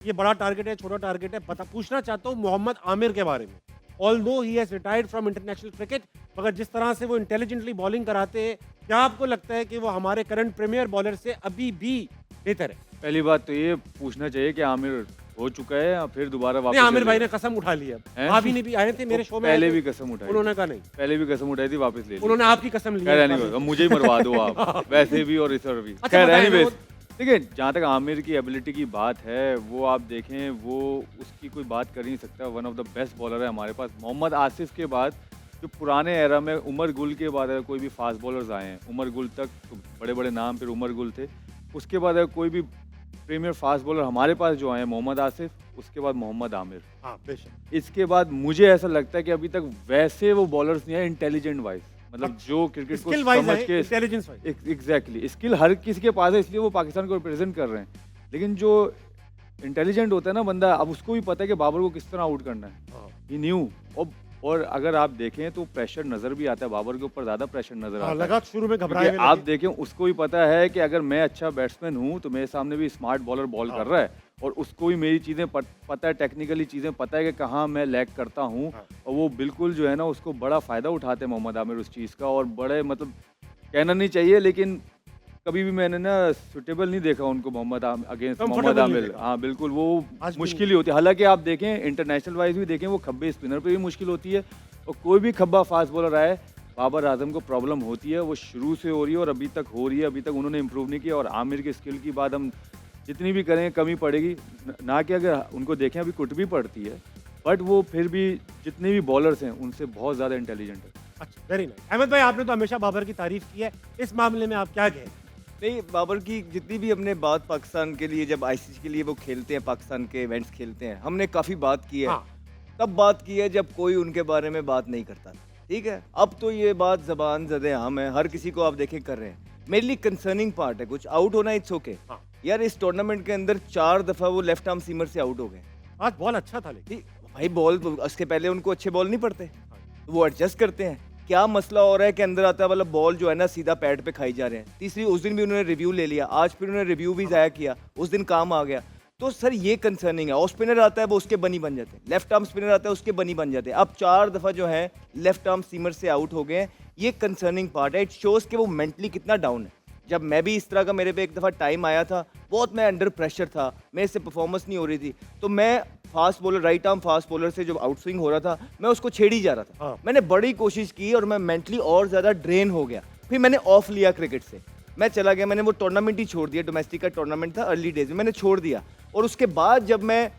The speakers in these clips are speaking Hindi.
ये बड़ा टारगेट है, छोटा टारगेट है, पता पूछना चाहता हूँ मोहम्मद आमिर के बारे में। Although he has retired from international cricket, मगर जिस तरह से वो इंटेलिजेंटली बॉलिंग कराते हैं, क्या आपको लगता है कि वो हमारे करंट प्रीमियर बॉलर से अभी भी बेहतर है? पहली बात तो ये पूछना चाहिए कि आमिर हो चुका है या फिर दोबारा वापस नहीं, आमिर ले भाई लेगा? ने कसम उठा ली अब। हैं? भाभी ने भी आए थे मेरे शो में, पहले आए थे, भी कसम उठाई उन्होंने कहा नहीं। पहले भी कसम उठाई थी, वापस ले ली। उन्होंने आपकी कसम ली है खैर इस बार एनीवेज, में। अब मुझे ही मरवा दो आप वैसे भी और इस और भी। अच्छा, खैर बताएं ना एनीवेज, वो- देखिए जहाँ तक आमिर की एबिलिटी की बात है, वो आप देखें, वो उसकी कोई बात कर ही नहीं सकता। One of the best bowler है हमारे पास। मोहम्मद आसिफ के बाद जो पुराने एरा में उमर गुल के बाद अगर कोई भी फास्ट बॉलर्स आए हैं, उमर गुल तक तो बड़े बड़े नाम, फिर उमर गुल थे, उसके बाद अगर कोई भी प्रीमियर फास्ट बॉलर हमारे पास जो आए हैं, मोहम्मद आसिफ, उसके बाद मोहम्मद आमिर, हाँ, बेशक। इसके बाद मुझे ऐसा लगता है कि अभी तक वैसे वो बॉलर्स नहीं है इंटेलिजेंट वाइज, मतलब जो क्रिकेट को स्किल वाइज समझ है, के इंटेलिजेंस वाइज। एग्जैक्टली स्किल हर किसी के पास है, इसलिए वो पाकिस्तान को रिप्रेजेंट कर रहे हैं। लेकिन जो इंटेलिजेंट होता है ना बंदा, अब उसको भी पता है कि बाबर को किस तरह आउट करना है। हाँ, ही न्यू। और अगर आप देखें तो प्रेशर नजर भी आता है, बाबर के ऊपर ज्यादा प्रेशर नजर हाँ, आता है। लगा शुरू में घबराए क्योंकि हुए आप लगे। देखें, उसको भी पता है कि अगर मैं अच्छा बैट्समैन हूं तो मेरे सामने भी स्मार्ट बॉलर बॉल कर रहा है, और उसको भी मेरी चीज़ें पता है, टेक्निकली चीज़ें पता है कि कहाँ मैं लैग करता हूँ। हाँ। और वो बिल्कुल जो है ना, उसको बड़ा फ़ायदा उठाते हैं मोहम्मद आमिर उस चीज़ का। और बड़े मतलब कहना नहीं चाहिए, लेकिन कभी भी मैंने ना सुटेबल नहीं देखा उनको मोहम्मद अगेंस्ट मोहम्मद Comfortable नहीं आमिर। देखा। हाँ बिल्कुल, वो आज भी मुश्किल ही होती है। हालांकि आप देखें इंटरनेशनल वाइज भी देखें, वो खब्बे स्पिनर पे भी मुश्किल होती है, और कोई भी खब्बा फास्ट बॉलर आए, बाबर आजम को प्रॉब्लम होती है। वो शुरू से हो रही है और अभी तक हो रही है, अभी तक उन्होंने इम्प्रूव नहीं किया। और आमिर की स्किल की बात हम जितनी भी करें कमी पड़ेगी ना, कि अगर उनको देखें अभी कुट भी पड़ती है, बट वो फिर भी जितने भी बॉलर्स हैं उनसे बहुत ज़्यादा इंटेलिजेंट है। अच्छा, वेरी नाइस। अहमद भाई, आपने तो हमेशा बाबर की तारीफ की है, इस मामले में आप क्या कहें? नहीं, बाबर की जितनी भी हमने बात पाकिस्तान के लिए, जब आईसीसी के लिए वो खेलते हैं, पाकिस्तान के इवेंट्स खेलते हैं, हमने काफ़ी बात की है। हाँ। तब बात की है जब कोई उनके बारे में बात नहीं करता था, ठीक है। अब तो ये बात ज़बान ज़दे आम है, हर किसी को आप देखें कर रहे हैं। मेरे लिए कंसर्निंग पार्ट है, कुछ आउट होना इट्स ओके। हाँ। यार इस टूर्नामेंट के अंदर 4 दफ़ा वो लेफ्ट आर्म सीमर से आउट हो गए। आज बॉल अच्छा था, लेकिन ठीक, भाई बॉल उसके पहले उनको अच्छे बॉल नहीं पड़ते, तो वो एडजस्ट करते हैं। क्या मसला हो रहा है कि अंदर आता है वाला बॉल जो है ना, सीधा पैड पे खाई जा रहे हैं। तीसरी, उस दिन भी उन्होंने रिव्यू ले लिया, आज फिर उन्होंने रिव्यू भी ज़ाया किया, उस दिन काम आ गया। तो सर ये कंसर्निंग है। और स्पिनर आता है वो उसके बनी बन जाते हैं, लेफ्ट आर्म स्पिनर आता है उसके बनी बन जाते हैं। अब 4 दफ़ा जो है लेफ्ट आर्म सीमर से आउट हो गए हैं, ये कंसर्निंग पार्ट है। इट शोज़ कि वो मेंटली कितना डाउन है। जब मैं भी इस तरह का, मेरे पे एक दफ़ा टाइम आया था, बहुत मैं अंडर प्रेशर था, मेरे से परफॉर्मेंस नहीं हो रही थी, तो मैं fast bowler, right arm fast bowler से जो आउट स्विंग हो रहा था, मैं उसको छेड़ ही जा रहा था। हाँ। मैंने बड़ी कोशिश की और मैं मेंटली और ज़्यादा ड्रेन हो गया। फिर मैंने ऑफ लिया क्रिकेट से, मैं चला गया, मैंने वो टूर्नामेंट ही छोड़ दिया। डोमेस्टिक का टूर्नामेंट था अर्ली डेज में, मैंने छोड़ दिया। और उसके बाद जब मैं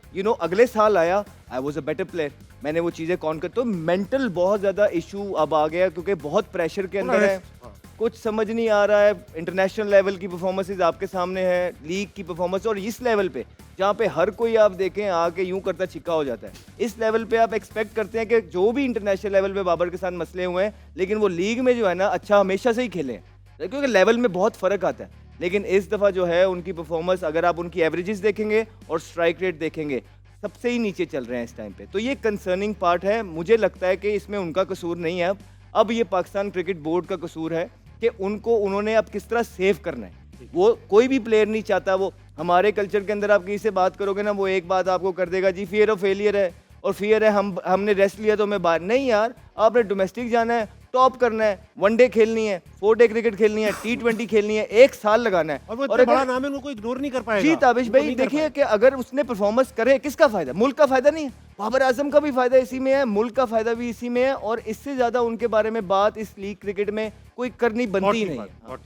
अगले साल आया, I was a better player. मैंने वो चीज़ें कौन कर, तो मेंटल बहुत ज़्यादा इशू अब आ गया, क्योंकि बहुत प्रेशर के अंदर है, हाँ। कुछ समझ नहीं आ रहा है। इंटरनेशनल लेवल की परफॉर्मेंसेस आपके सामने है, लीग की परफॉर्मेंस, और इस लेवल पे जहाँ पे हर कोई आप देखें आके यूं करता छिक्का हो जाता है, इस लेवल पे आप एक्सपेक्ट करते हैं कि जो भी इंटरनेशनल लेवल पे बाबर के साथ मसले हुए हैं, लेकिन वो लीग में जो है ना अच्छा हमेशा से ही खेले हैं, क्योंकि लेवल में बहुत फ़र्क आता है। लेकिन इस दफ़ा जो है उनकी परफॉर्मेंस, अगर आप उनकी एवरेजेस देखेंगे और स्ट्राइक रेट देखेंगे, सबसे ही नीचे चल रहे हैं इस टाइम पे। तो ये कंसर्निंग पार्ट है। मुझे लगता है कि इसमें उनका कसूर नहीं है। अब ये पाकिस्तान क्रिकेट बोर्ड का कसूर है कि उन्होंने अब किस तरह सेव करना है। वो कोई भी प्लेयर नहीं चाहता। वो हमारे कल्चर के अंदर आप किसी से बात करोगे ना, वो एक बात आपको कर देगा, जी फियर ऑफ फेलियर है, और फियर है हमने रेस्ट लिया तो मैं बाहर नहीं। यार आपने डोमेस्टिक जाना है, टॉप करना है, वनडे खेलनी है, 4 डे क्रिकेट खेलनी है, T20 खेलनी है, 1 साल लगाना है। और वो और इतना बड़ा अगर नाम है, उनको इग्नोर नहीं कर पाएगा। जी ताबिश उनको भाई, नहीं कर देखिए पाएगा। कि अगर उसने परफॉर्मेंस करे, किसका फायदा? मुल्क का फायदा नहीं है, बाबर आजम का भी फायदा इसी में है, मुल्क का फायदा भी इसी में है। और इससे ज्यादा उनके बारे में बात इस लीग क्रिकेट में कोई करनी बनती ही बहुत नहीं ठीक है। बात, बहुत